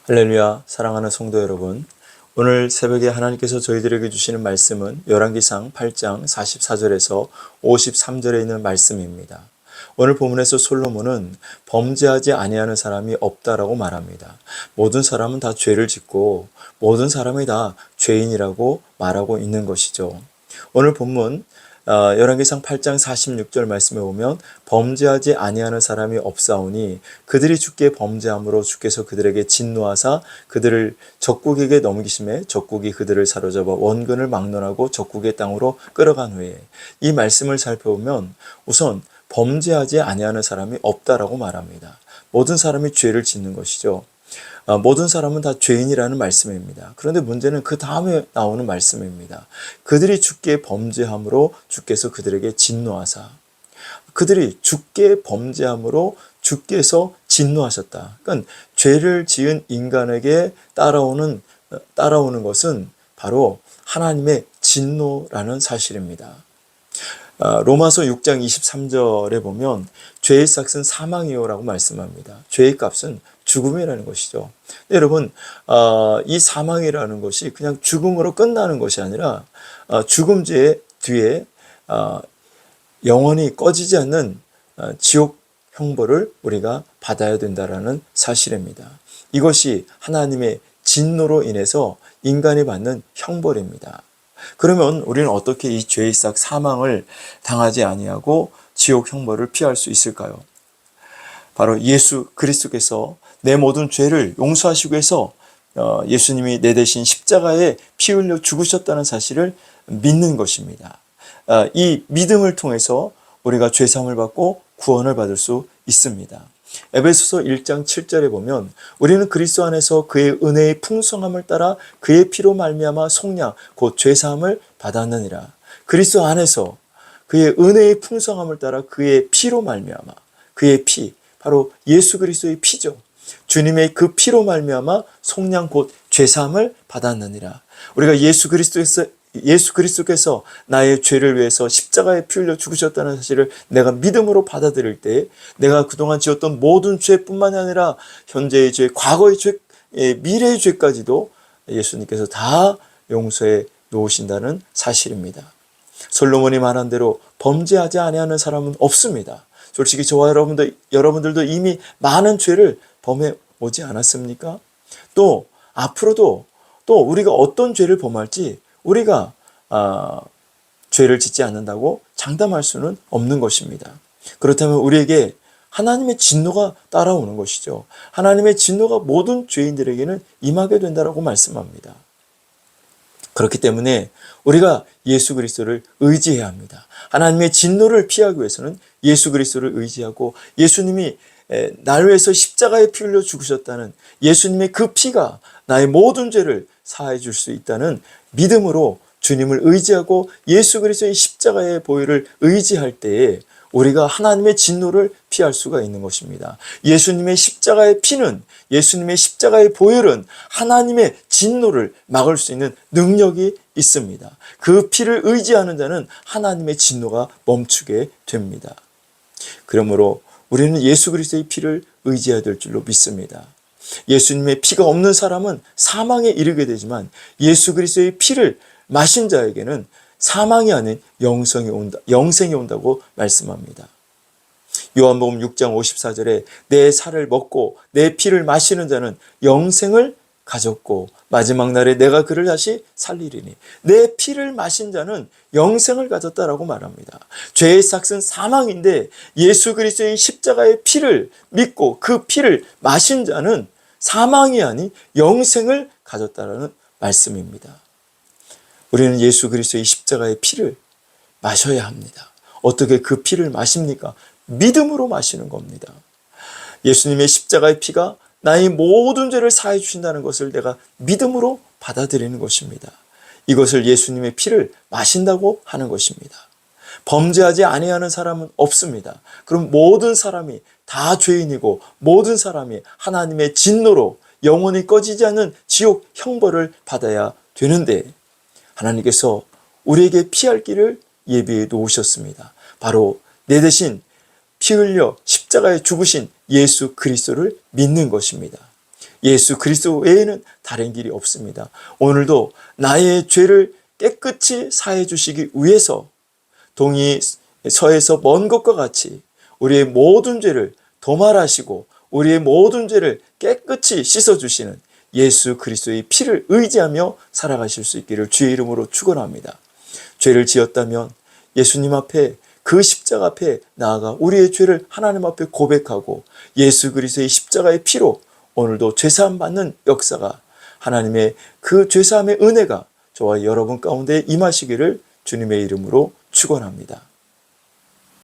할렐루야, 사랑하는 성도 여러분, 오늘 새벽에 하나님께서 저희들에게 주시는 말씀은 열왕기상 8장 44절에서 53절에 있는 말씀입니다. 오늘 본문에서 솔로몬은 범죄하지 아니하는 사람이 없다라고 말합니다. 모든 사람은 다 죄를 짓고 모든 사람이 다 죄인이라고 말하고 있는 것이죠. 오늘 본문 열왕기상 8장 46절 말씀에 보면 범죄하지 아니하는 사람이 없사오니 그들이 주께 범죄함으로 주께서 그들에게 진노하사 그들을 적국에게 넘기심에 적국이 그들을 사로잡아 원근을 막론하고 적국의 땅으로 끌어간 후에 이 말씀을 살펴보면 우선 범죄하지 아니하는 사람이 없다라고 말합니다. 모든 사람이 죄를 짓는 것이죠. 모든 사람은 다 죄인이라는 말씀입니다. 그런데 문제는 그 다음에 나오는 말씀입니다. 그들이 주께 범죄함으로 주께서 그들에게 진노하사. 그들이 주께 범죄함으로 주께서 진노하셨다. 그러니까 죄를 지은 인간에게 따라오는 것은 바로 하나님의 진노라는 사실입니다. 로마서 6장 23절에 보면 죄의 삭은 사망이요라고 말씀합니다. 죄의 값은 죽음이라는 것이죠. 여러분, 이 사망이라는 것이 그냥 죽음으로 끝나는 것이 아니라 죽음 뒤에 영원히 꺼지지 않는 지옥 형벌을 우리가 받아야 된다라는 사실입니다. 이것이 하나님의 진노로 인해서 인간이 받는 형벌입니다. 그러면 우리는 어떻게 이 죄의 싹 사망을 당하지 아니하고 지옥 형벌을 피할 수 있을까요? 바로 예수 그리스도께서 내 모든 죄를 용서하시기 위해서 예수님이 내 대신 십자가에 피 흘려 죽으셨다는 사실을 믿는 것입니다. 이 믿음을 통해서 우리가 죄사함을 받고 구원을 받을 수 있습니다. 에베소서 1장 7절에 보면 우리는 그리스도 안에서 그의 은혜의 풍성함을 따라 그의 피로 말미암아 속량 곧 죄사함을 받았느니라. 그리스도 안에서 그의 은혜의 풍성함을 따라 그의 피로 말미암아 그의 피 바로 예수 그리스도의 피죠. 주님의 그 피로 말미암아 속량 곧 죄사함을 받았느니라. 우리가 예수 그리스도께서 나의 죄를 위해서 십자가에 피 흘려 죽으셨다는 사실을 내가 믿음으로 받아들일 때 내가 그동안 지었던 모든 죄뿐만 아니라 현재의 죄, 과거의 죄, 미래의 죄까지도 예수님께서 다 용서해 놓으신다는 사실입니다. 솔로몬이 말한 대로 범죄하지 아니하는 사람은 없습니다. 솔직히 저와 여러분들도 이미 많은 죄를 범해 오지 않았습니까? 또 앞으로도 또 우리가 어떤 죄를 범할지 우리가 죄를 짓지 않는다고 장담할 수는 없는 것입니다. 그렇다면 우리에게 하나님의 진노가 따라오는 것이죠. 하나님의 진노가 모든 죄인들에게는 임하게 된다고 말씀합니다. 그렇기 때문에 우리가 예수 그리스도를 의지해야 합니다. 하나님의 진노를 피하기 위해서는 예수 그리스도를 의지하고 예수님이 나를 위해서 십자가에 피 흘려 죽으셨다는 예수님의 그 피가 나의 모든 죄를 사해 줄 수 있다는 믿음으로 주님을 의지하고 예수 그리스도의 십자가의 보혈을 의지할 때에 우리가 하나님의 진노를 피할 수가 있는 것입니다. 예수님의 십자가의 피는 예수님의 십자가의 보혈은 하나님의 진노를 막을 수 있는 능력이 있습니다. 그 피를 의지하는 자는 하나님의 진노가 멈추게 됩니다. 그러므로 우리는 예수 그리스도의 피를 의지해야 될 줄로 믿습니다. 예수님의 피가 없는 사람은 사망에 이르게 되지만 예수 그리스도의 피를 마신 자에게는 사망이 아닌 영생이 온다고 말씀합니다. 요한복음 6장 54절에 내 살을 먹고 내 피를 마시는 자는 영생을 가졌고 마지막 날에 내가 그를 다시 살리리니 내 피를 마신 자는 영생을 가졌다라고 말합니다. 죄의 삭은 사망인데 예수 그리스도의 십자가의 피를 믿고 그 피를 마신 자는 사망이 아닌 영생을 가졌다라는 말씀입니다. 우리는 예수 그리스도의 십자가의 피를 마셔야 합니다. 어떻게 그 피를 마십니까? 믿음으로 마시는 겁니다. 예수님의 십자가의 피가 나의 모든 죄를 사해 주신다는 것을 내가 믿음으로 받아들이는 것입니다. 이것을 예수님의 피를 마신다고 하는 것입니다. 범죄하지 아니하는 사람은 없습니다. 그럼 모든 사람이 다 죄인이고 모든 사람이 하나님의 진노로 영원히 꺼지지 않는 지옥 형벌을 받아야 되는데 하나님께서 우리에게 피할 길을 예비해 놓으셨습니다. 바로 내 대신 피 흘려 십자가에 죽으신 예수 그리스도를 믿는 것입니다. 예수 그리스도 외에는 다른 길이 없습니다. 오늘도 나의 죄를 깨끗이 사해 주시기 위해서 동이 서에서 먼 것과 같이 우리의 모든 죄를 도말하시고 우리의 모든 죄를 깨끗이 씻어주시는 예수 그리스도의 피를 의지하며 살아가실 수 있기를 주의 이름으로 축원합니다. 죄를 지었다면 예수님 앞에, 그 십자가 앞에 나아가 우리의 죄를 하나님 앞에 고백하고 예수 그리스도의 십자가의 피로 오늘도 죄사함 받는 역사가, 하나님의 그 죄사함의 은혜가 저와 여러분 가운데 임하시기를 주님의 이름으로 축원합니다.